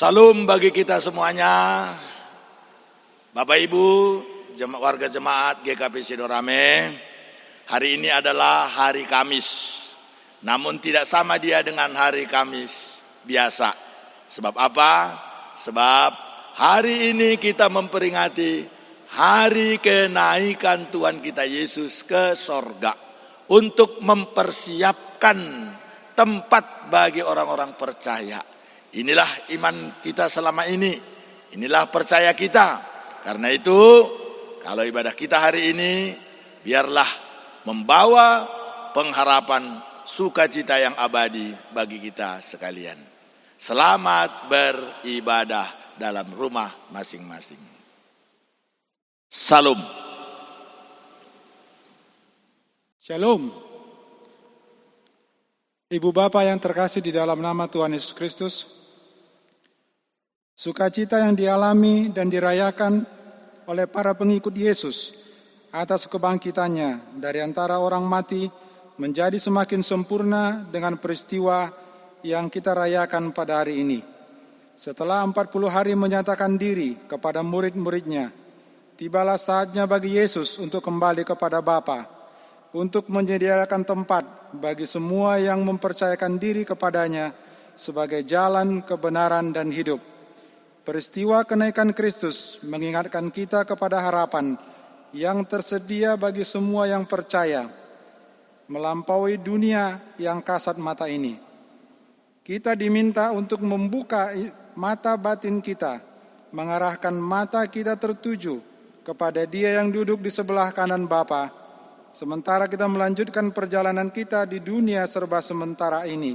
Salam bagi kita semuanya, Bapak Ibu, warga jemaat GKP Sidorame. Hari ini adalah hari Kamis, namun tidak sama dia dengan hari Kamis biasa. Sebab apa? Sebab hari ini kita memperingati hari kenaikan Tuhan kita Yesus ke sorga, untuk mempersiapkan tempat bagi orang-orang percaya. Inilah iman kita selama ini, inilah percaya kita. Karena itu, kalau ibadah kita hari ini, biarlah membawa pengharapan sukacita yang abadi bagi kita sekalian. Selamat beribadah dalam rumah masing-masing. Salam. Shalom. Ibu Bapa yang terkasih di dalam nama Tuhan Yesus Kristus, sukacita yang dialami dan dirayakan oleh para pengikut Yesus atas kebangkitannya dari antara orang mati menjadi semakin sempurna dengan peristiwa yang kita rayakan pada hari ini. Setelah 40 hari menyatakan diri kepada murid-muridnya, tibalah saatnya bagi Yesus untuk kembali kepada Bapa, untuk menyediakan tempat bagi semua yang mempercayakan diri kepadanya sebagai jalan kebenaran dan hidup. Peristiwa kenaikan Kristus mengingatkan kita kepada harapan yang tersedia bagi semua yang percaya, melampaui dunia yang kasat mata ini. Kita diminta untuk membuka mata batin kita, mengarahkan mata kita tertuju kepada Dia yang duduk di sebelah kanan Bapa, sementara kita melanjutkan perjalanan kita di dunia serba sementara ini.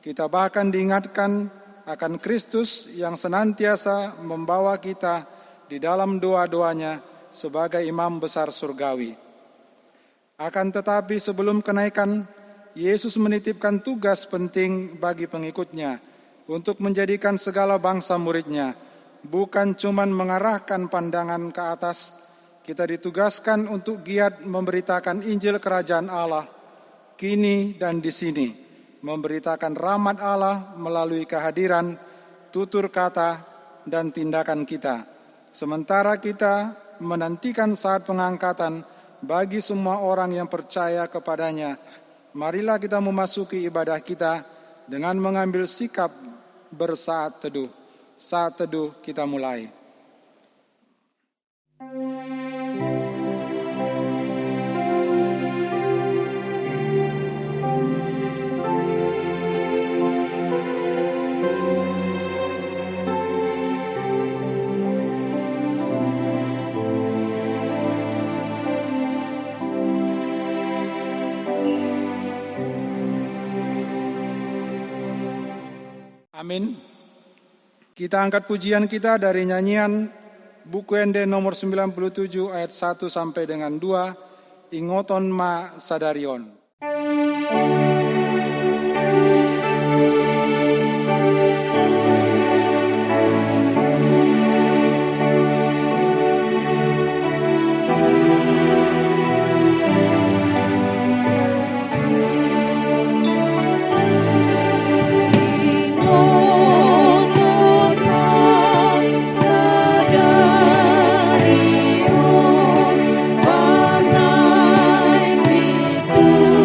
Kita bahkan diingatkan akan Kristus yang senantiasa membawa kita di dalam doa-doanya sebagai imam besar surgawi. Akan tetapi sebelum kenaikan, Yesus menitipkan tugas penting bagi pengikutnya untuk menjadikan segala bangsa muridnya, bukan cuma mengarahkan pandangan ke atas. Kita ditugaskan untuk giat memberitakan Injil Kerajaan Allah kini dan di sini, memberitakan rahmat Allah melalui kehadiran, tutur kata, dan tindakan kita. Sementara kita menantikan saat pengangkatan bagi semua orang yang percaya kepadanya, marilah kita memasuki ibadah kita dengan mengambil sikap bersaat teduh. Saat teduh kita mulai. Amin. Kita angkat pujian kita dari nyanyian buku ND nomor 97 ayat 1 sampai dengan 2, Ingoton ma sadarion. Ku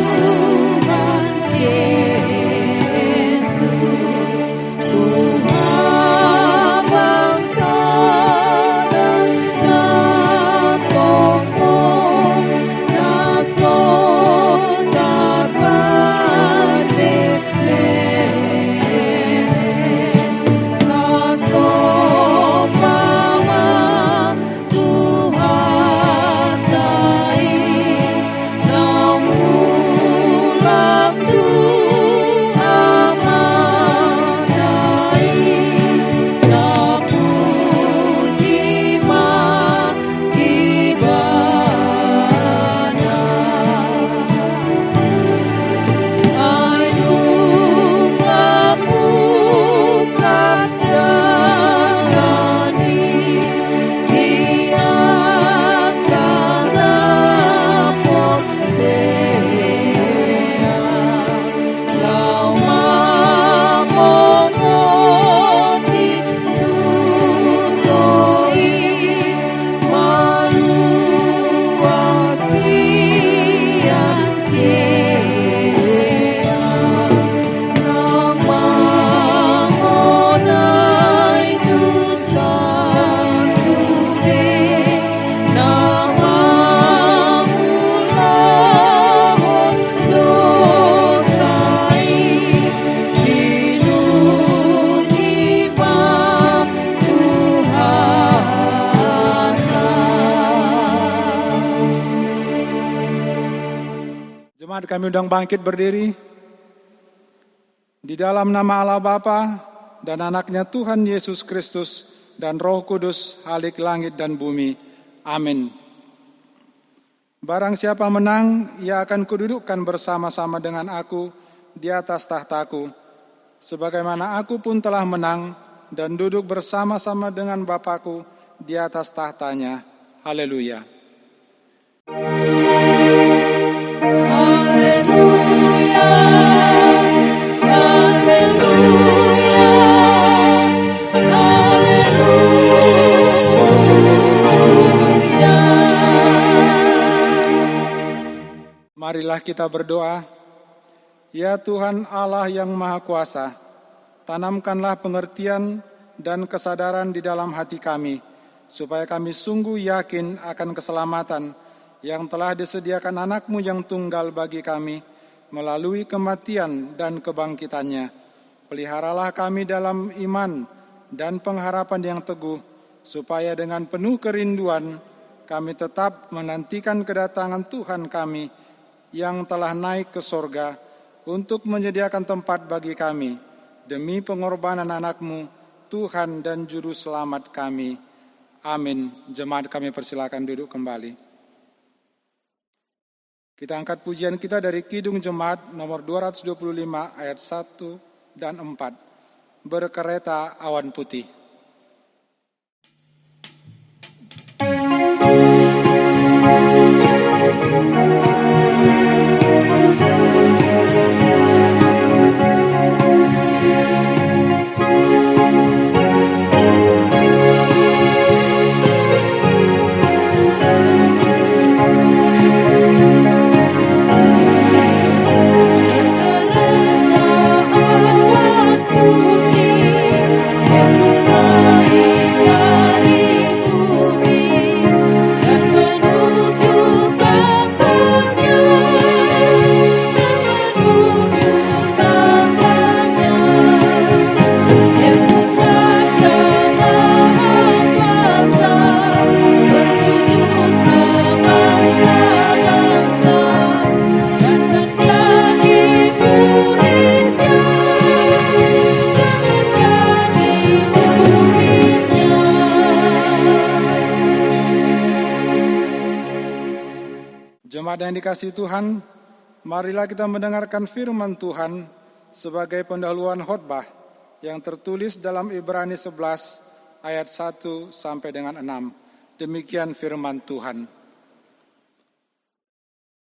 Jemaat kami undang bangkit berdiri. Di dalam nama Allah Bapa dan anaknya Tuhan Yesus Kristus dan Roh Kudus, Halik langit dan bumi. Amin. Barang siapa menang, ia akan kududukkan bersama-sama dengan aku di atas tahtaku, sebagaimana aku pun telah menang dan duduk bersama-sama dengan Bapakku di atas tahtanya. Haleluya. Marilah kita berdoa. Ya Tuhan Allah yang Maha Kuasa, tanamkanlah pengertian dan kesadaran di dalam hati kami, supaya kami sungguh yakin akan keselamatan yang telah disediakan anakmu yang tunggal bagi kami melalui kematian dan kebangkitannya. Peliharalah kami dalam iman dan pengharapan yang teguh, supaya dengan penuh kerinduan kami tetap menantikan kedatangan Tuhan kami yang telah naik ke sorga untuk menyediakan tempat bagi kami demi pengorbanan anakmu, Tuhan dan Juru Selamat kami. Amin. Jemaat kami persilakan duduk kembali. Kita angkat pujian kita dari Kidung Jemaat nomor 225 ayat 1 dan 4. Berkereta awan putih. Jemaat yang dikasihi Tuhan, marilah kita mendengarkan firman Tuhan sebagai pendahuluan khotbah yang tertulis dalam Ibrani 11 ayat 1 sampai dengan 6. Demikian firman Tuhan.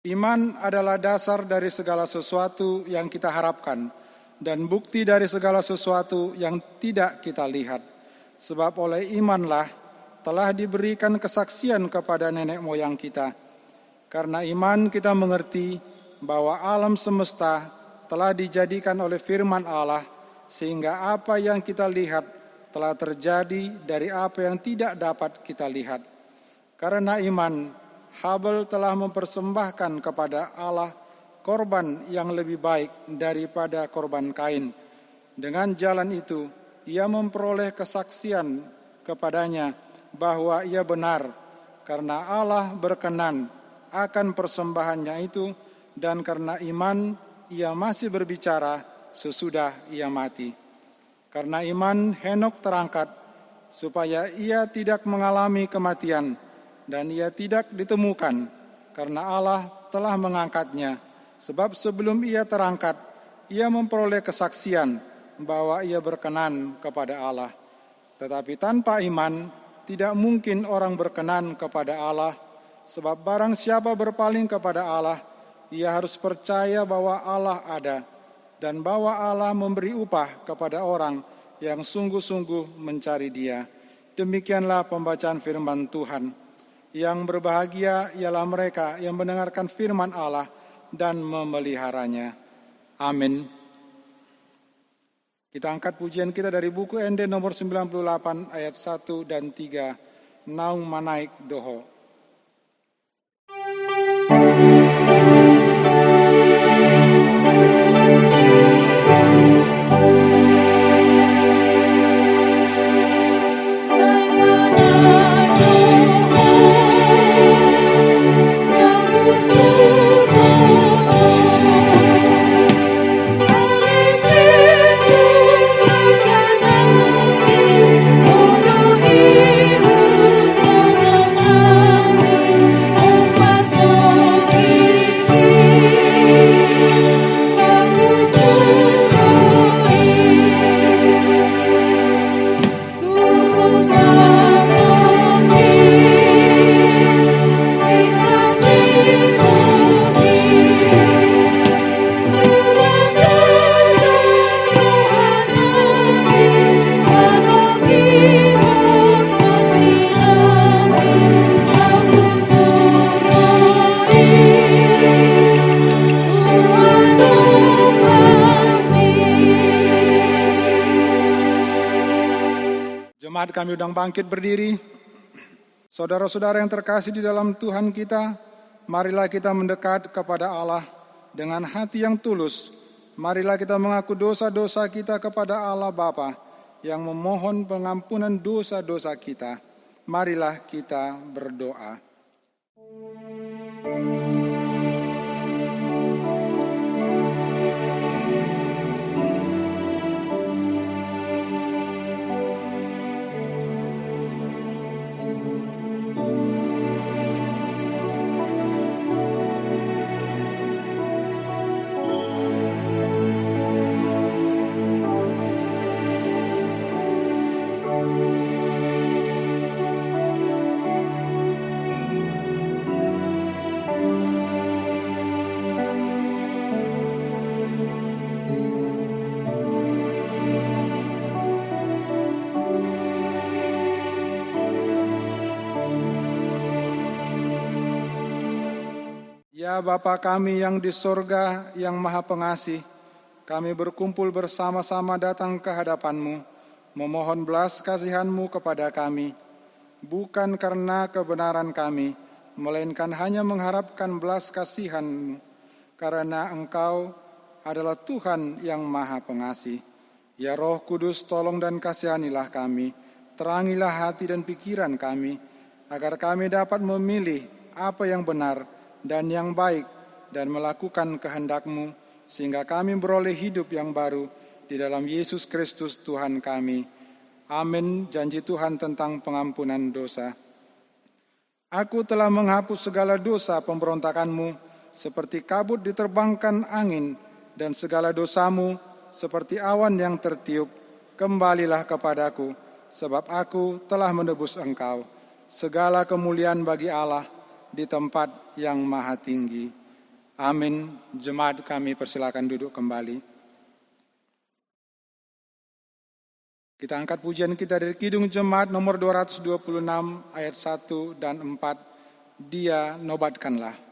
Iman adalah dasar dari segala sesuatu yang kita harapkan dan bukti dari segala sesuatu yang tidak kita lihat. Sebab oleh imanlah telah diberikan kesaksian kepada nenek moyang kita. Karena iman kita mengerti bahwa alam semesta telah dijadikan oleh firman Allah, sehingga apa yang kita lihat telah terjadi dari apa yang tidak dapat kita lihat. Karena iman, Habel telah mempersembahkan kepada Allah korban yang lebih baik daripada korban Kain. Dengan jalan itu, ia memperoleh kesaksian kepadanya bahwa ia benar, karena Allah berkenan akan persembahannya itu, dan karena iman ia masih berbicara sesudah ia mati. Karena iman Henok terangkat supaya ia tidak mengalami kematian, dan ia tidak ditemukan karena Allah telah mengangkatnya. Sebab sebelum ia terangkat, ia memperoleh kesaksian bahwa ia berkenan kepada Allah. Tetapi tanpa iman tidak mungkin orang berkenan kepada Allah. Sebab barang siapa berpaling kepada Allah, ia harus percaya bahwa Allah ada, dan bahwa Allah memberi upah kepada orang yang sungguh-sungguh mencari Dia. Demikianlah pembacaan firman Tuhan. Yang berbahagia ialah mereka yang mendengarkan firman Allah dan memeliharanya. Amin. Kita angkat pujian kita dari buku ND nomor 98 ayat 1 dan 3. Naung Manaik Doho. Surga Jemaat kami undang bangkit berdiri. Saudara-saudara yang terkasih di dalam Tuhan kita, marilah kita mendekat kepada Allah dengan hati yang tulus. Marilah kita mengaku dosa-dosa kita kepada Allah Bapa yang memohon pengampunan dosa-dosa kita. Marilah kita berdoa. Ya Bapa kami yang di sorga, yang Maha Pengasih, kami berkumpul bersama-sama datang ke hadapan-Mu, memohon belas kasihan-Mu kepada kami, bukan karena kebenaran kami, melainkan hanya mengharapkan belas kasihan-Mu, karena Engkau adalah Tuhan yang Maha Pengasih. Ya Roh Kudus, tolong dan kasihanilah kami, terangilah hati dan pikiran kami, agar kami dapat memilih apa yang benar dan yang baik, dan melakukan kehendak-Mu, sehingga kami beroleh hidup yang baru di dalam Yesus Kristus Tuhan kami. Amin. Janji Tuhan tentang pengampunan dosa. Aku telah menghapus segala dosa pemberontakan-Mu, seperti kabut diterbangkan angin, dan segala dosa-Mu seperti awan yang tertiup. Kembalilah kepadaku, sebab aku telah menebus Engkau. Segala kemuliaan bagi Allah di tempat yang maha tinggi. Amin. Jemaat kami persilakan duduk kembali. Kita angkat pujian kita dari Kidung Jemaat nomor 226 ayat 1 dan 4. Dia nobatkanlah.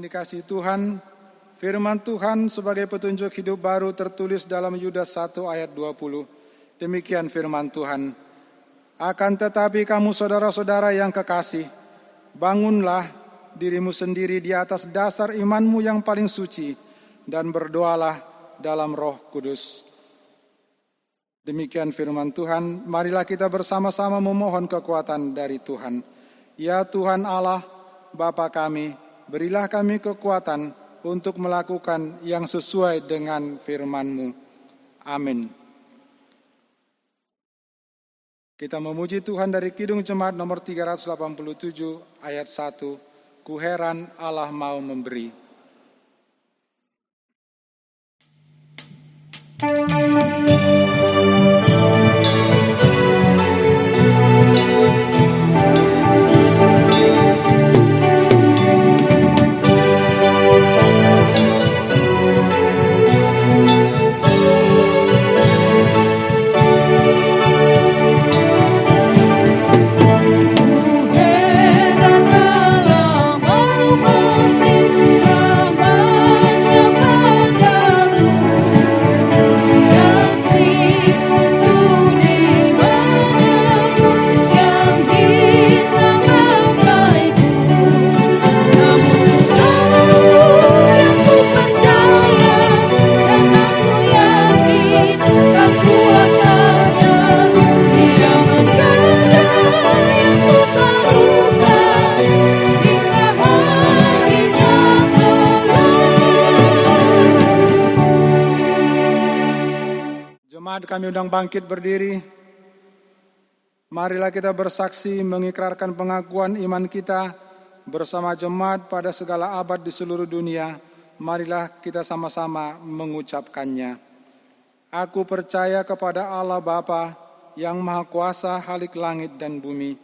Dikasihi Tuhan, firman Tuhan sebagai petunjuk hidup baru tertulis dalam Yudas 1 ayat 20. Demikian firman Tuhan. Akan tetapi kamu saudara-saudara yang kekasih, bangunlah dirimu sendiri di atas dasar imanmu yang paling suci, dan berdoalah dalam Roh Kudus. Demikian firman Tuhan, marilah kita bersama-sama memohon kekuatan dari Tuhan. Ya Tuhan Allah, Bapa kami, berilah kami kekuatan untuk melakukan yang sesuai dengan firman-Mu. Amin. Kita memuji Tuhan dari Kidung Jemaat nomor 387 ayat 1. Ku heran Allah mau memberi. Jemaat kami undang bangkit berdiri. Marilah kita bersaksi mengikrarkan pengakuan iman kita bersama jemaat pada segala abad di seluruh dunia. Marilah kita sama-sama mengucapkannya. Aku percaya kepada Allah Bapa yang Maha Kuasa Halik langit dan bumi.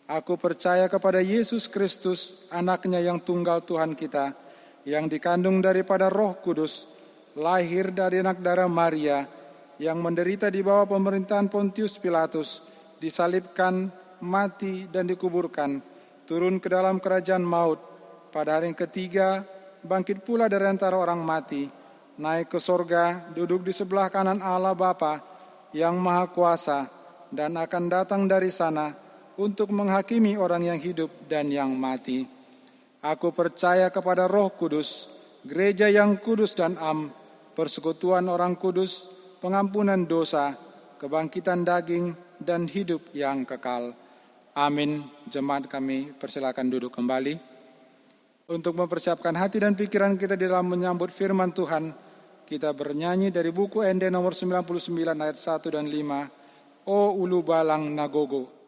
Aku percaya kepada Yesus Kristus, anaknya yang tunggal Tuhan kita, yang dikandung daripada Roh Kudus, lahir dari anak darah Maria, yang menderita di bawah pemerintahan Pontius Pilatus, disalibkan, mati dan dikuburkan, turun ke dalam kerajaan maut, pada hari yang ketiga bangkit pula dari antara orang mati, naik ke sorga, duduk di sebelah kanan Allah Bapa yang Maha Kuasa, dan akan datang dari sana untuk menghakimi orang yang hidup dan yang mati. Aku percaya kepada Roh Kudus, gereja yang kudus dan persekutuan orang kudus, pengampunan dosa, kebangkitan daging, dan hidup yang kekal. Amin. Jemaat kami persilakan duduk kembali. Untuk mempersiapkan hati dan pikiran kita dalam menyambut firman Tuhan, kita bernyanyi dari buku ND nomor 99 ayat 1 dan 5, O Ulu Balang Nagogo.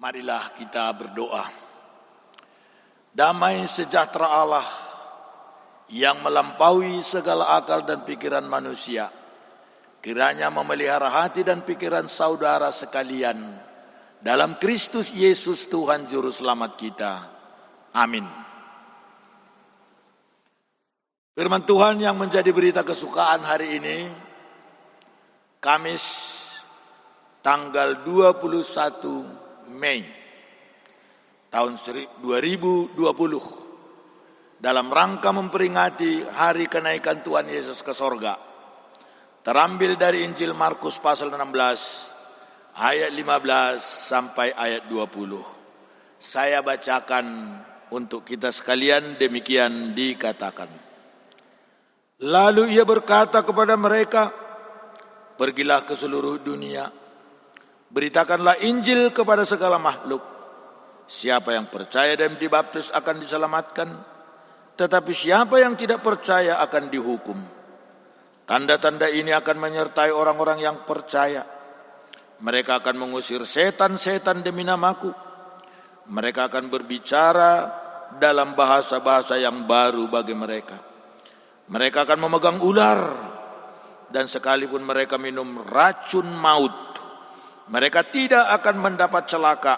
Marilah kita berdoa. Damai sejahtera Allah yang melampaui segala akal dan pikiran manusia, kiranya memelihara hati dan pikiran saudara sekalian dalam Kristus Yesus Tuhan Juru Selamat kita. Amin. Firman Tuhan yang menjadi berita kesukaan hari ini, Kamis tanggal 21 Mei tahun 2020, dalam rangka memperingati hari kenaikan Tuhan Yesus ke sorga, terambil dari Injil Markus pasal 16 ayat 15 sampai ayat 20. Saya bacakan untuk kita sekalian, demikian dikatakan. Lalu ia berkata kepada mereka, pergilah ke seluruh dunia, beritakanlah Injil kepada segala makhluk. Siapa yang percaya dan dibaptis akan diselamatkan, tetapi siapa yang tidak percaya akan dihukum. Tanda-tanda ini akan menyertai orang-orang yang percaya. Mereka akan mengusir setan-setan demi namaku. Mereka akan berbicara dalam bahasa-bahasa yang baru bagi mereka. Mereka akan memegang ular, dan sekalipun mereka minum racun maut, mereka tidak akan mendapat celaka.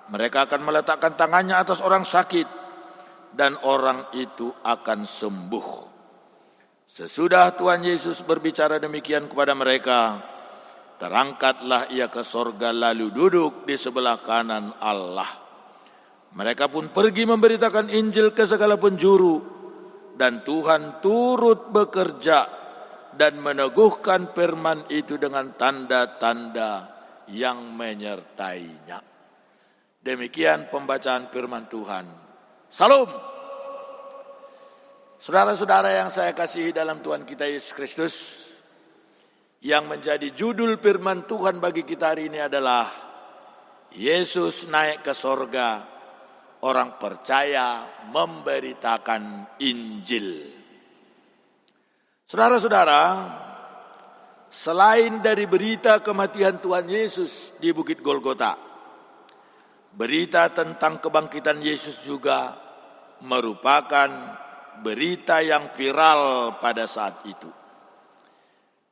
Mereka akan meletakkan tangannya atas orang sakit, dan orang itu akan sembuh. Sesudah Tuhan Yesus berbicara demikian kepada mereka, terangkatlah ia ke sorga lalu duduk di sebelah kanan Allah. Mereka pun pergi memberitakan Injil ke segala penjuru, dan Tuhan turut bekerja dan meneguhkan firman itu dengan tanda-tanda yang menyertainya. Demikian pembacaan firman Tuhan. Salam. Saudara-saudara yang saya kasihi dalam Tuhan kita Yesus Kristus, yang menjadi judul firman Tuhan bagi kita hari ini adalah Yesus naik ke sorga, orang percaya memberitakan Injil. Saudara-saudara, selain dari berita kematian Tuhan Yesus di Bukit Golgota, berita tentang kebangkitan Yesus juga merupakan berita yang viral pada saat itu.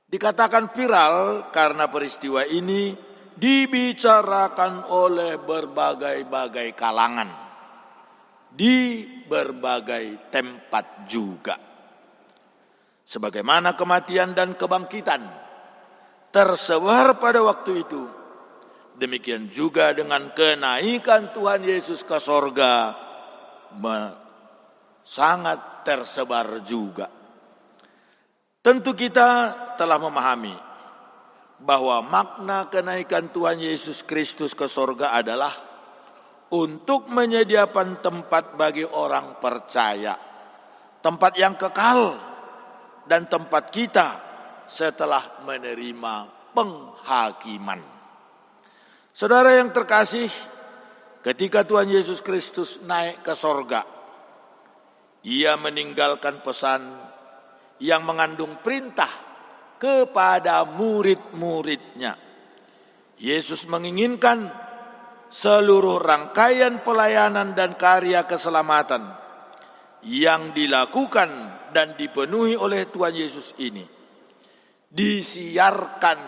Dikatakan viral karena peristiwa ini dibicarakan oleh berbagai-bagai kalangan, di berbagai tempat juga. Sebagaimana kematian dan kebangkitan tersebar pada waktu itu, demikian juga dengan kenaikan Tuhan Yesus ke sorga sangat tersebar juga. Tentu kita telah memahami bahwa makna kenaikan Tuhan Yesus Kristus ke sorga adalah untuk menyediakan tempat bagi orang percaya, tempat yang kekal, dan tempat kita setelah menerima penghakiman. Saudara yang terkasih, ketika Tuhan Yesus Kristus naik ke sorga, ia meninggalkan pesan yang mengandung perintah kepada murid-muridnya. Yesus menginginkan seluruh rangkaian pelayanan dan karya keselamatan yang dilakukan dan dipenuhi oleh Tuhan Yesus ini disiarkan,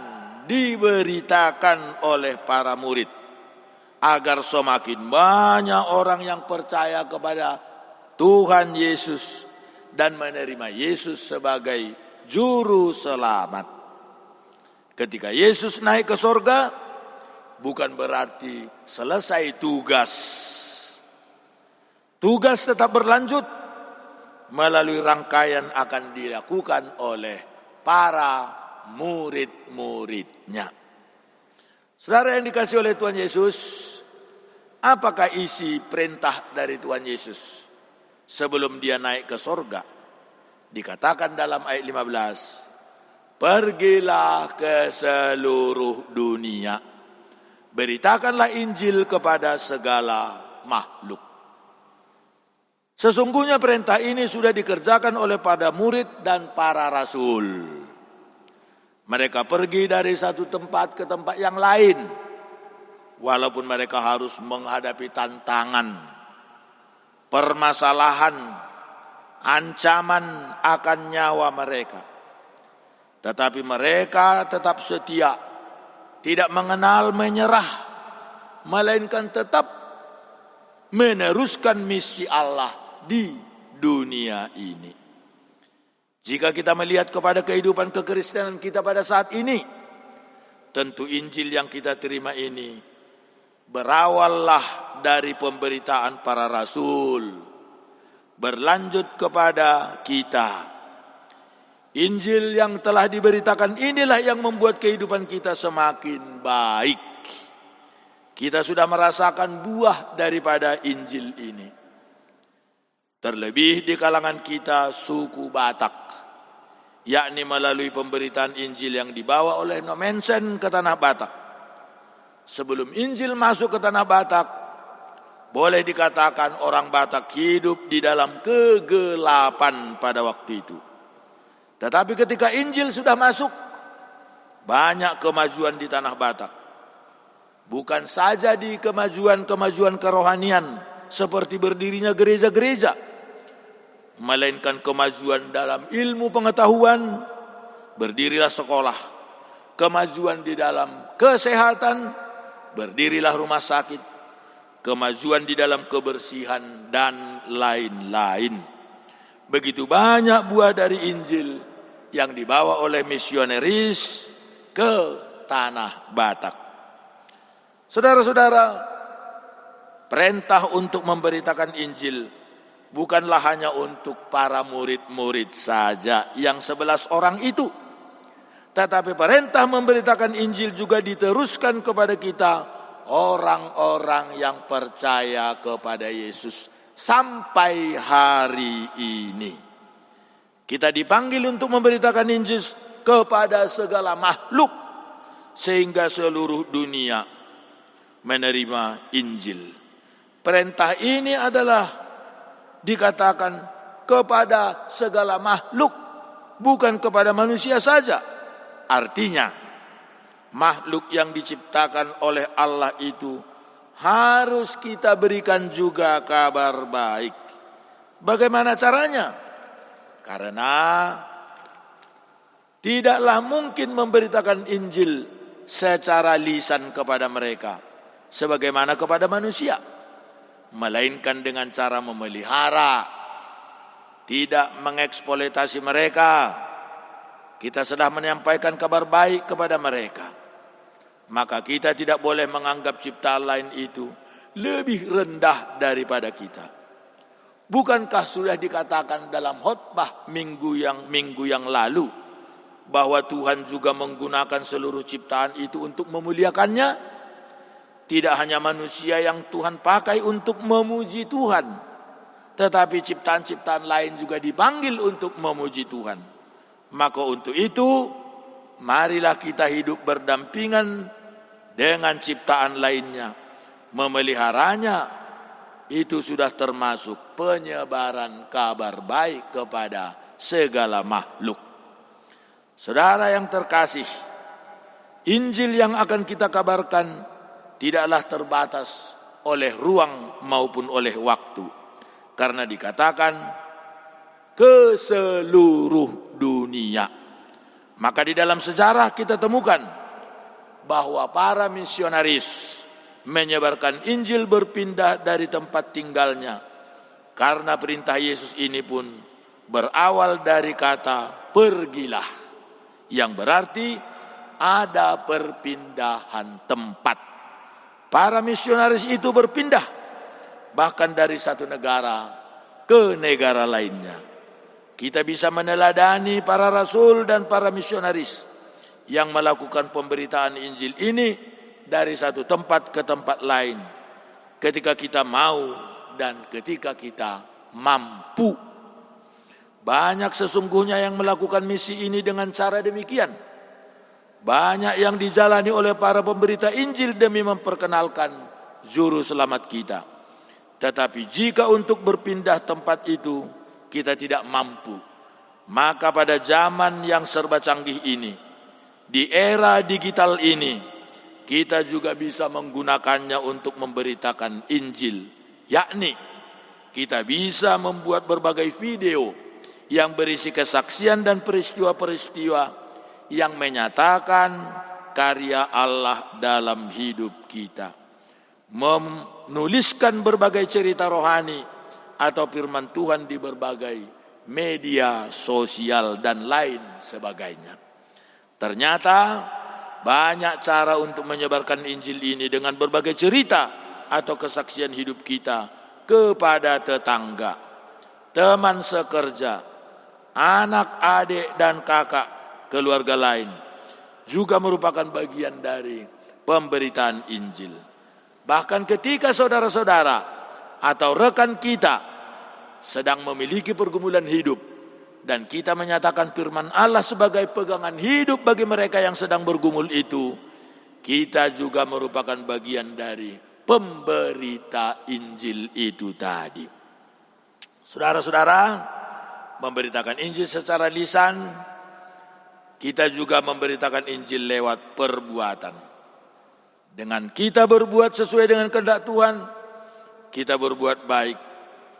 diberitakan oleh para murid, agar semakin banyak orang yang percaya kepada Tuhan Yesus dan menerima Yesus sebagai juru selamat. Ketika Yesus naik ke sorga, bukan berarti selesai tugas. Tugas tetap berlanjut melalui rangkaian akan dilakukan oleh para murid-muridnya. Saudara yang dikasihi oleh Tuhan Yesus, apakah isi perintah dari Tuhan Yesus sebelum dia naik ke sorga? Dikatakan dalam ayat 15, pergilah ke seluruh dunia, beritakanlah Injil kepada segala makhluk. Sesungguhnya perintah ini sudah dikerjakan oleh para murid dan para rasul. Mereka pergi dari satu tempat ke tempat yang lain, walaupun mereka harus menghadapi tantangan, permasalahan, ancaman akan nyawa mereka. Tetapi mereka tetap setia, tidak mengenal menyerah, melainkan tetap meneruskan misi Allah di dunia ini. Jika kita melihat kepada kehidupan kekristenan kita pada saat ini, tentu Injil yang kita terima ini berawallah dari pemberitaan para rasul, berlanjut kepada kita. Injil yang telah diberitakan inilah yang membuat kehidupan kita semakin baik. Kita sudah merasakan buah daripada Injil ini. Terlebih di kalangan kita suku Batak, yakni melalui pemberitaan Injil yang dibawa oleh Nomensen ke tanah Batak. Sebelum Injil masuk ke tanah Batak, boleh dikatakan orang Batak hidup di dalam kegelapan pada waktu itu. Tetapi ketika Injil sudah masuk, banyak kemajuan di tanah Batak. Bukan saja di kemajuan-kemajuan kerohanian seperti berdirinya gereja-gereja, melainkan kemajuan dalam ilmu pengetahuan, berdirilah sekolah. Kemajuan di dalam kesehatan, berdirilah rumah sakit. Kemajuan di dalam kebersihan dan lain-lain. Begitu banyak buah dari Injil yang dibawa oleh misionaris ke tanah Batak. Saudara-saudara, perintah untuk memberitakan Injil bukanlah hanya untuk para murid-murid saja yang 11 orang itu. Tetapi perintah memberitakan Injil juga diteruskan kepada kita, orang-orang yang percaya kepada Yesus sampai hari ini. Kita dipanggil untuk memberitakan Injil kepada segala makhluk, sehingga seluruh dunia menerima Injil. Perintah ini adalah dikatakan kepada segala makhluk, bukan kepada manusia saja. Artinya, makhluk yang diciptakan oleh Allah itu harus kita berikan juga kabar baik. Bagaimana caranya? Karena tidaklah mungkin memberitakan Injil secara lisan kepada mereka sebagaimana kepada manusia, melainkan dengan cara memelihara, tidak mengeksploitasi mereka. Kita sedang menyampaikan kabar baik kepada mereka. Maka kita tidak boleh menganggap ciptaan lain itu lebih rendah daripada kita. Bukankah sudah dikatakan dalam khotbah minggu yang lalu bahwa Tuhan juga menggunakan seluruh ciptaan itu untuk memuliakannya? Tidak hanya manusia yang Tuhan pakai untuk memuji Tuhan, tetapi ciptaan-ciptaan lain juga dipanggil untuk memuji Tuhan. Maka untuk itu, marilah kita hidup berdampingan dengan ciptaan lainnya. Memeliharanya itu sudah termasuk penyebaran kabar baik kepada segala makhluk. Saudara yang terkasih, Injil yang akan kita kabarkan tidaklah terbatas oleh ruang maupun oleh waktu. Karena dikatakan ke seluruh dunia. Maka di dalam sejarah kita temukan bahwa para misionaris menyebarkan Injil berpindah dari tempat tinggalnya. Karena perintah Yesus ini pun berawal dari kata pergilah, yang berarti ada perpindahan tempat. Para misionaris itu berpindah bahkan dari satu negara ke negara lainnya. Kita bisa meneladani para rasul dan para misionaris yang melakukan pemberitaan Injil ini dari satu tempat ke tempat lain ketika kita mau dan ketika kita mampu. Banyak sesungguhnya yang melakukan misi ini dengan cara demikian. Banyak yang dijalani oleh para pemberita Injil demi memperkenalkan juru selamat kita. Tetapi jika untuk berpindah tempat itu kita tidak mampu, maka pada zaman yang serba canggih ini, di era digital ini, kita juga bisa menggunakannya untuk memberitakan Injil. Yakni kita bisa membuat berbagai video yang berisi kesaksian dan peristiwa-peristiwa yang menyatakan karya Allah dalam hidup kita. Menuliskan berbagai cerita rohani atau firman Tuhan di berbagai media sosial dan lain sebagainya. Ternyata banyak cara untuk menyebarkan Injil ini dengan berbagai cerita atau kesaksian hidup kita kepada tetangga, teman sekerja, anak, adik, dan kakak, keluarga lain, juga merupakan bagian dari pemberitaan Injil. Bahkan ketika saudara-saudara atau rekan kita sedang memiliki pergumulan hidup dan kita menyatakan firman Allah sebagai pegangan hidup bagi mereka yang sedang bergumul itu, kita juga merupakan bagian dari pemberita Injil itu tadi. Saudara-saudara, memberitakan Injil secara lisan, kita juga memberitakan Injil lewat perbuatan. Dengan kita berbuat sesuai dengan kehendak Tuhan, kita berbuat baik,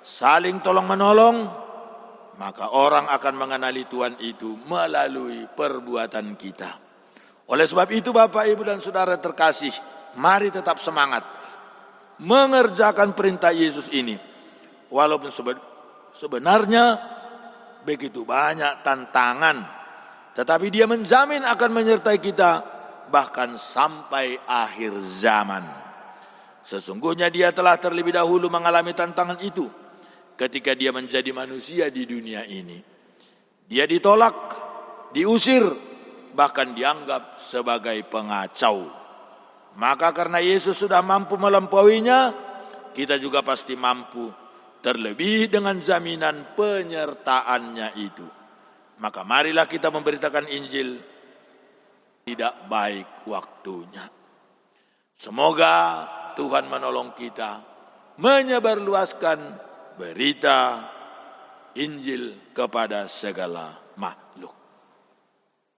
saling tolong-menolong, maka orang akan mengenali Tuhan itu melalui perbuatan kita. Oleh sebab itu Bapak, Ibu dan Saudara terkasih, mari tetap semangat mengerjakan perintah Yesus ini. Walaupun sebenarnya begitu banyak tantangan, tetapi Dia menjamin akan menyertai kita bahkan sampai akhir zaman. Sesungguhnya Dia telah terlebih dahulu mengalami tantangan itu ketika Dia menjadi manusia di dunia ini. Dia ditolak, diusir, bahkan dianggap sebagai pengacau. Maka karena Yesus sudah mampu melampauinya, kita juga pasti mampu, terlebih dengan jaminan penyertaannya itu. Maka marilah kita memberitakan Injil, tidak baik waktunya. Semoga Tuhan menolong kita menyebarluaskan berita Injil kepada segala makhluk.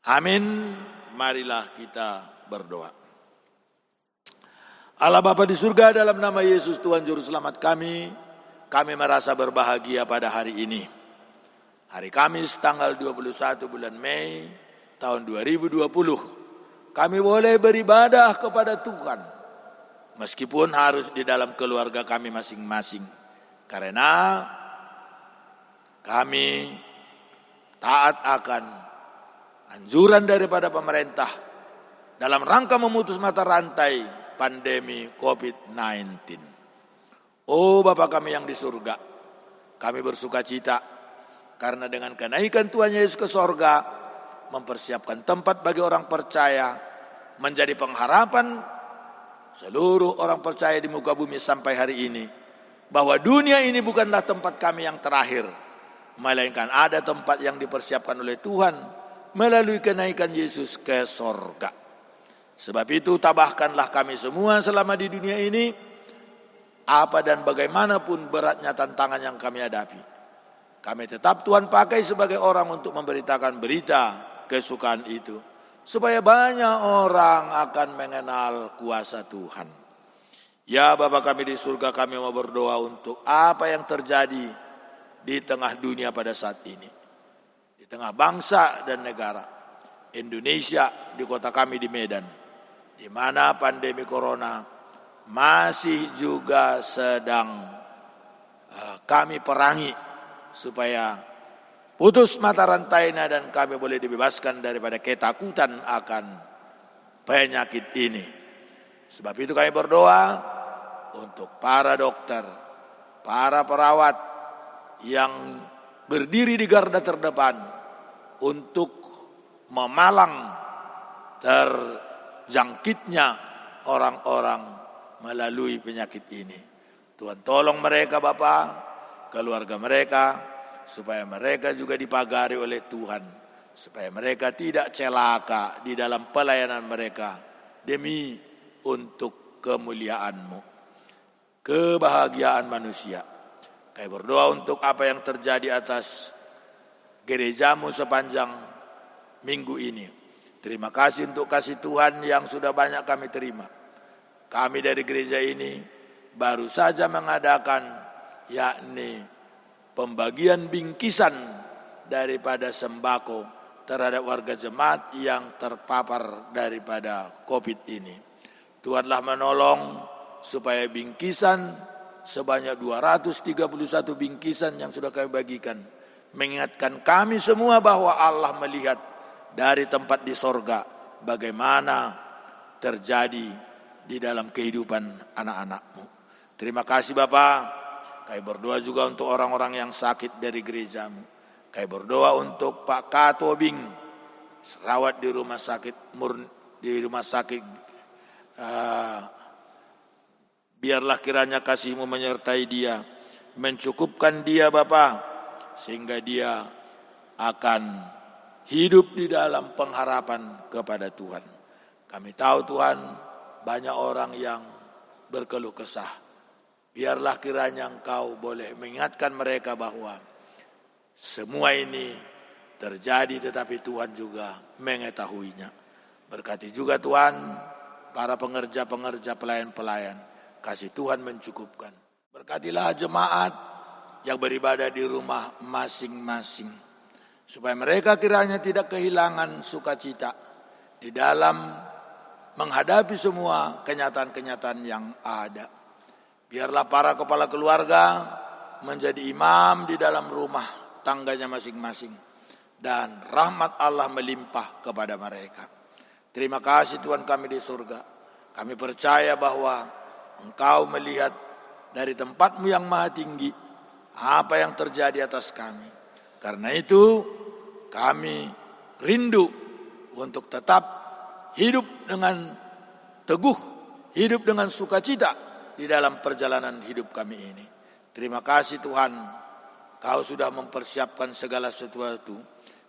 Amin. Marilah kita berdoa. Allah Bapa di surga, dalam nama Yesus Tuhan Juru Selamat kami merasa berbahagia pada hari ini. Hari Kamis tanggal 21 bulan Mei tahun 2020. Kami boleh beribadah kepada Tuhan, meskipun harus di dalam keluarga kami masing-masing. Karena kami taat akan anjuran daripada pemerintah dalam rangka memutus mata rantai pandemi COVID-19. Oh Bapa kami yang di surga, kami bersuka cita karena dengan kenaikan Tuhan Yesus ke sorga, mempersiapkan tempat bagi orang percaya, menjadi pengharapan seluruh orang percaya di muka bumi sampai hari ini, bahwa dunia ini bukanlah tempat kami yang terakhir, melainkan ada tempat yang dipersiapkan oleh Tuhan melalui kenaikan Yesus ke sorga. Sebab itu tabahkanlah kami semua selama di dunia ini, apa dan bagaimanapun beratnya tantangan yang kami hadapi, kami tetap Tuhan pakai sebagai orang untuk memberitakan berita kesukaan itu, supaya banyak orang akan mengenal kuasa Tuhan. Ya Bapa kami di surga, kami mau berdoa untuk apa yang terjadi di tengah dunia pada saat ini, di tengah bangsa dan negara Indonesia, di kota kami di Medan, di mana pandemi corona masih juga sedang kami perangi supaya putus mata rantainya dan kami boleh dibebaskan daripada ketakutan akan penyakit ini. Sebab itu kami berdoa untuk para dokter, para perawat yang berdiri di garda terdepan untuk memalang terjangkitnya orang-orang melalui penyakit ini. Tuhan tolong mereka Bapa, keluarga mereka, supaya mereka juga dipagari oleh Tuhan, supaya mereka tidak celaka di dalam pelayanan mereka, demi untuk kemuliaan-Mu, kebahagiaan manusia. Kami berdoa untuk apa yang terjadi atas gereja-Mu sepanjang minggu ini. Terima kasih untuk kasih Tuhan yang sudah banyak kami terima. Kami dari gereja ini baru saja mengadakan yakni pembagian bingkisan daripada sembako terhadap warga jemaat yang terpapar daripada COVID ini. Tuhanlah menolong supaya bingkisan sebanyak 231 bingkisan yang sudah kami bagikan mengingatkan kami semua bahwa Allah melihat dari tempat di sorga bagaimana terjadi di dalam kehidupan anak-anak-Mu. Terima kasih Bapa. Kami berdoa juga untuk orang-orang yang sakit dari gereja-Mu. Kami berdoa untuk Pak Katobing, serawat di rumah sakit biarlah kiranya kasih-Mu menyertai dia, mencukupkan dia Bapa, sehingga dia akan hidup di dalam pengharapan kepada Tuhan. Kami tahu Tuhan, banyak orang yang berkeluh kesah. Biarlah kiranya Engkau boleh mengingatkan mereka bahwa semua ini terjadi, tetapi Tuhan juga mengetahuinya. Berkati juga Tuhan para pengerja-pengerja, pelayan-pelayan. Kasih Tuhan mencukupkan. Berkatilah jemaat yang beribadah di rumah masing-masing, supaya mereka kiranya tidak kehilangan sukacita di dalam menghadapi semua kenyataan-kenyataan yang ada. Biarlah para kepala keluarga menjadi imam di dalam rumah tangganya masing-masing, dan rahmat Allah melimpah kepada mereka. Terima kasih Tuhan kami di surga. Kami percaya bahwa Engkau melihat dari tempat-Mu yang maha tinggi apa yang terjadi atas kami. Karena itu kami rindu untuk tetap hidup dengan teguh, hidup dengan sukacita di dalam perjalanan hidup kami ini. Terima kasih Tuhan, Kau sudah mempersiapkan segala sesuatu.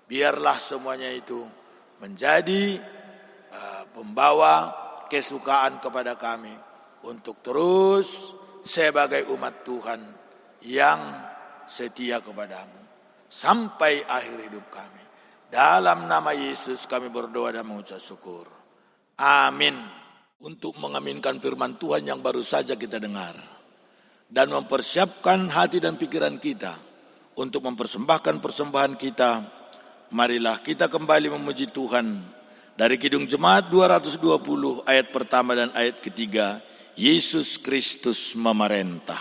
Biarlah semuanya itu menjadi pembawa kesukaan kepada kami untuk terus sebagai umat Tuhan yang setia kepadamu sampai akhir hidup kami. Dalam nama Yesus kami berdoa dan mengucap syukur. Amin. Untuk mengaminkan firman Tuhan yang baru saja kita dengar dan mempersiapkan hati dan pikiran kita untuk mempersembahkan persembahan kita, marilah kita kembali memuji Tuhan dari Kidung Jemaat 220 ayat pertama dan ayat ketiga. Yesus Kristus memerintah.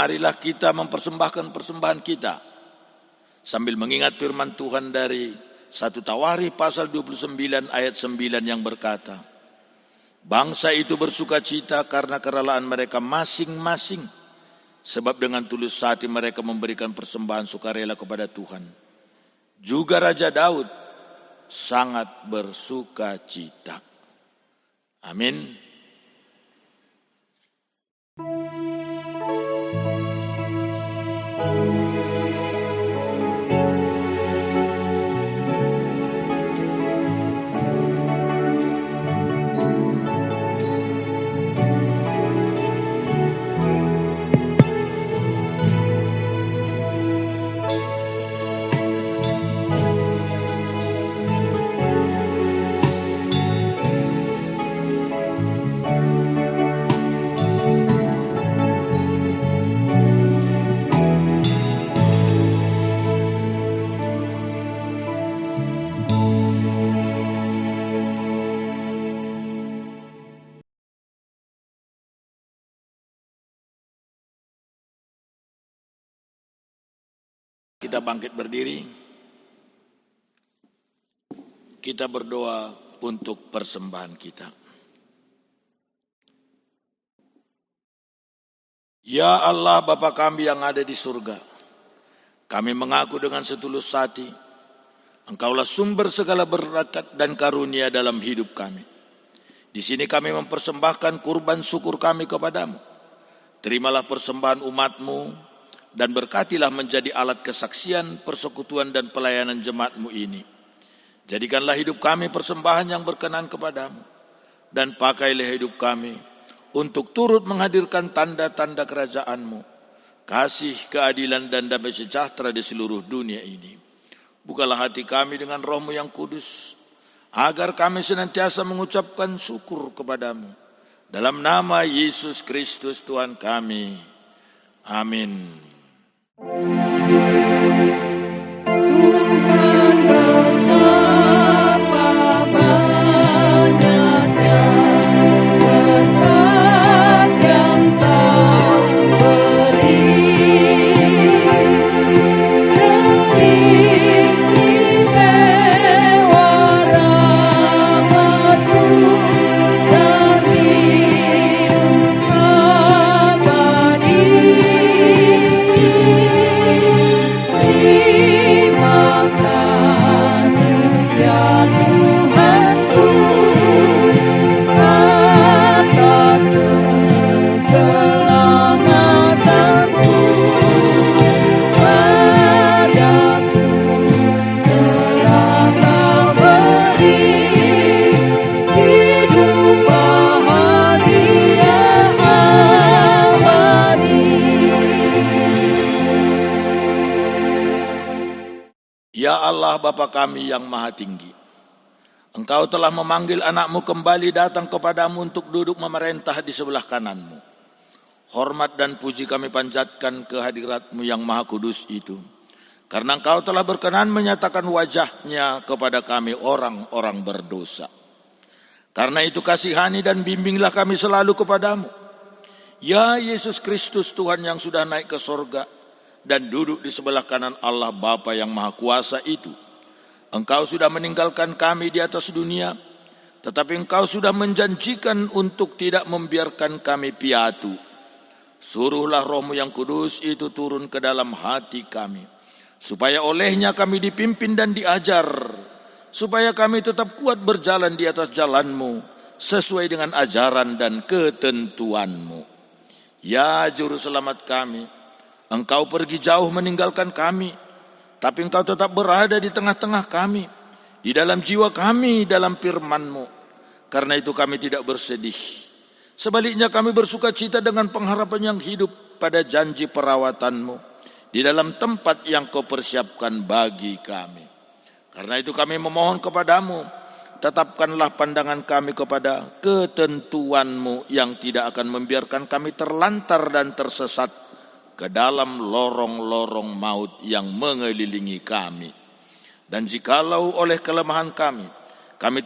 Marilah kita mempersembahkan persembahan kita sambil mengingat firman Tuhan dari 1 Tawarikh pasal 29 ayat 9 yang berkata, bangsa itu bersukacita karena kerelaan mereka masing-masing, sebab dengan tulus hati mereka memberikan persembahan sukarela kepada Tuhan. Juga Raja Daud sangat bersukacita. Amin. Kita bangkit berdiri. Kita berdoa untuk persembahan kita. Ya Allah Bapa kami yang ada di surga, kami mengaku dengan setulus hati, Engkaulah sumber segala berkat dan karunia dalam hidup kami. Di sini kami mempersembahkan kurban syukur kami kepadamu. Terimalah persembahan umat-Mu dan berkatilah menjadi alat kesaksian, persekutuan dan pelayanan jemaat-Mu ini. Jadikanlah hidup kami persembahan yang berkenan kepadamu, dan pakailah hidup kami untuk turut menghadirkan tanda-tanda kerajaan-Mu, kasih, keadilan dan damai sejahtera di seluruh dunia ini. Bukalah hati kami dengan Roh-Mu yang kudus, agar kami senantiasa mengucapkan syukur kepadamu. Dalam nama Yesus Kristus Tuhan kami. Amin. Tuhan betapa banyaknya berkat yang Kau beri, teristimewa rahmat-Mu dan hidup abadi. Terima kasih ya Tuhanku atas keselamatanmu. Padaku telah Kau beri hidup bahagia abadi. Ya Allah Bapa kami yang maha tinggi, Engkau telah memanggil anak-Mu kembali datang kepadamu untuk duduk memerintah di sebelah kanan-Mu. Hormat dan puji kami panjatkan kehadirat-Mu yang maha kudus itu, karena Engkau telah berkenan menyatakan wajah-Nya kepada kami orang-orang berdosa. Karena itu kasihani dan bimbinglah kami selalu kepadamu. Ya Yesus Kristus Tuhan yang sudah naik ke sorga dan duduk di sebelah kanan Allah Bapa yang Maha Kuasa itu. Engkau sudah meninggalkan kami di atas dunia, tetapi Engkau sudah menjanjikan untuk tidak membiarkan kami piatu. Suruhlah Roh-Mu yang kudus itu turun ke dalam hati kami, supaya olehnya kami dipimpin dan diajar, supaya kami tetap kuat berjalan di atas jalan-Mu, sesuai dengan ajaran dan ketentuan-Mu. Ya Juru Selamat kami, Engkau pergi jauh meninggalkan kami, tapi Engkau tetap berada di tengah-tengah kami, di dalam jiwa kami, dalam firman-Mu. Karena itu kami tidak bersedih. Sebaliknya kami bersuka cita dengan pengharapan yang hidup pada janji perawatan-Mu di dalam tempat yang Kau persiapkan bagi kami. Karena itu kami memohon kepadamu, tetapkanlah pandangan kami kepada ketentuan-Mu yang tidak akan membiarkan kami terlantar dan tersesat ke dalam lorong-lorong maut yang mengelilingi kami. Dan jikalau oleh kelemahan kami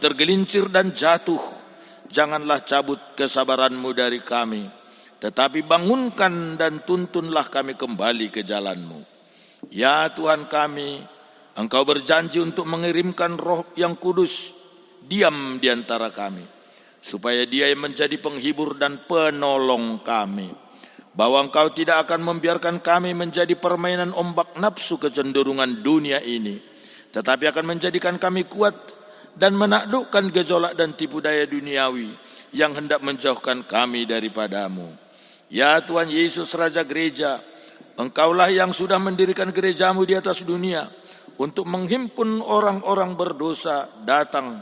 tergelincir dan jatuh, janganlah cabut kesabaran-Mu dari kami, tetapi bangunkan dan tuntunlah kami kembali ke jalan-Mu. Ya Tuhan kami, Engkau berjanji untuk mengirimkan Roh yang kudus diam di antara kami, supaya Dia menjadi penghibur dan penolong kami. Bahwa Engkau tidak akan membiarkan kami menjadi permainan ombak nafsu kecenderungan dunia ini, tetapi akan menjadikan kami kuat dan menaklukkan gejolak dan tipu daya duniawi yang hendak menjauhkan kami daripada-Mu. Ya Tuhan Yesus Raja Gereja, Engkaulah yang sudah mendirikan gereja-Mu di atas dunia untuk menghimpun orang-orang berdosa datang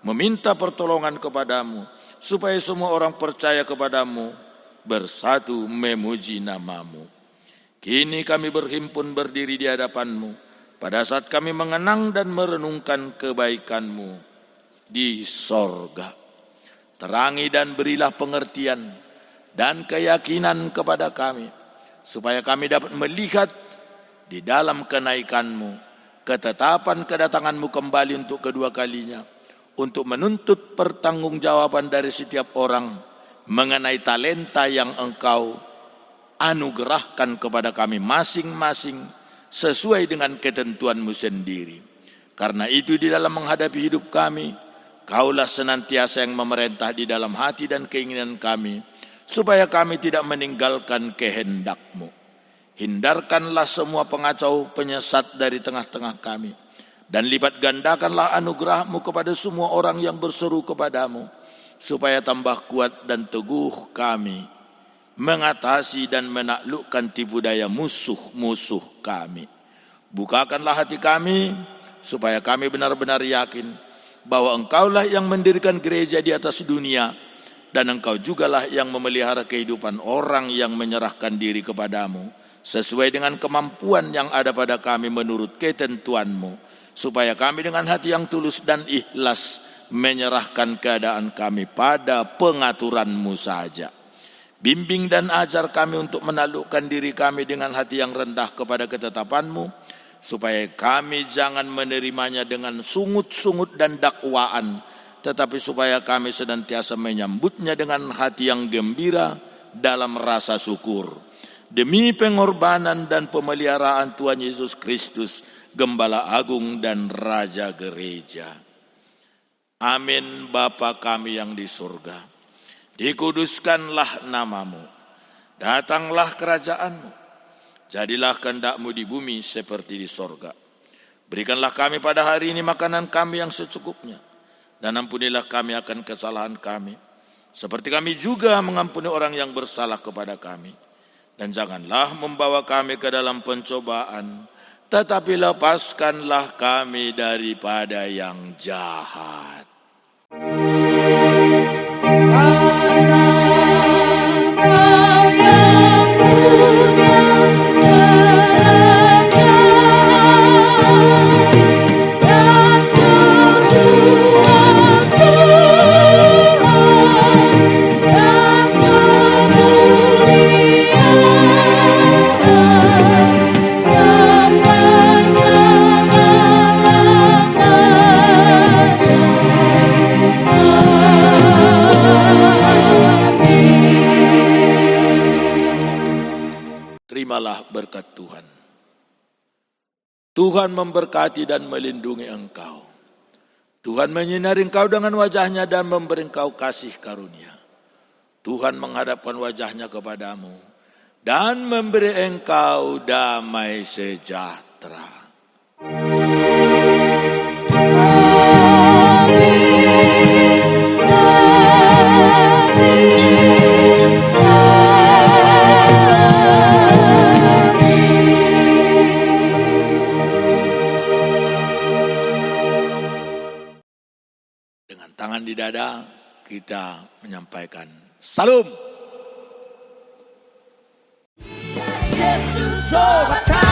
meminta pertolongan kepadamu, supaya semua orang percaya kepadamu, bersatu memuji nama-Mu. Kini kami berhimpun berdiri di hadapan-Mu pada saat kami mengenang dan merenungkan kebaikan-Mu di sorga. Terangi dan berilah pengertian dan keyakinan kepada kami, supaya kami dapat melihat di dalam kenaikan-Mu, ketetapan kedatangan-Mu kembali untuk kedua kalinya, untuk menuntut pertanggungjawaban dari setiap orang mengenai talenta yang Engkau anugerahkan kepada kami masing-masing sesuai dengan ketentuan-Mu sendiri. Karena itu di dalam menghadapi hidup kami, Kaulah senantiasa yang memerintah di dalam hati dan keinginan kami, supaya kami tidak meninggalkan kehendak-Mu. Hindarkanlah semua pengacau penyesat dari tengah-tengah kami, dan lipat gandakanlah anugerah-Mu kepada semua orang yang berseru kepadamu, supaya tambah kuat dan teguh kami mengatasi dan menaklukkan tipu daya musuh-musuh kami. Bukakanlah hati kami, supaya kami benar-benar yakin bahwa Engkaulah yang mendirikan gereja di atas dunia, dan Engkau jugalah yang memelihara kehidupan orang yang menyerahkan diri kepadamu, sesuai dengan kemampuan yang ada pada kami menurut ketentuan-Mu, supaya kami dengan hati yang tulus dan ikhlas menyerahkan keadaan kami pada pengaturan-Mu saja. Bimbing dan ajar kami untuk menaklukkan diri kami dengan hati yang rendah kepada ketetapan-Mu, supaya kami jangan menerimanya dengan sungut-sungut dan dakwaan, tetapi supaya kami senantiasa menyambutnya dengan hati yang gembira dalam rasa syukur. Demi pengorbanan dan pemeliharaan Tuhan Yesus Kristus, Gembala Agung dan Raja Gereja. Amin. Bapa kami yang di surga, dikuduskanlah nama-Mu, datanglah kerajaan-Mu, jadilah kehendak-Mu di bumi seperti di sorga. Berikanlah kami pada hari ini makanan kami yang secukupnya, dan ampunilah kami akan kesalahan kami, seperti kami juga mengampuni orang yang bersalah kepada kami. Dan janganlah membawa kami ke dalam pencobaan, tetapi lepaskanlah kami daripada yang jahat. Terimalah berkat Tuhan. Tuhan memberkati dan melindungi engkau. Tuhan menyinari engkau dengan wajah-Nya dan memberi engkau kasih karunia. Tuhan menghadapkan wajah-Nya kepadamu dan memberi engkau damai sejahtera. Tangan di dada kita menyampaikan salam. Yesus sobat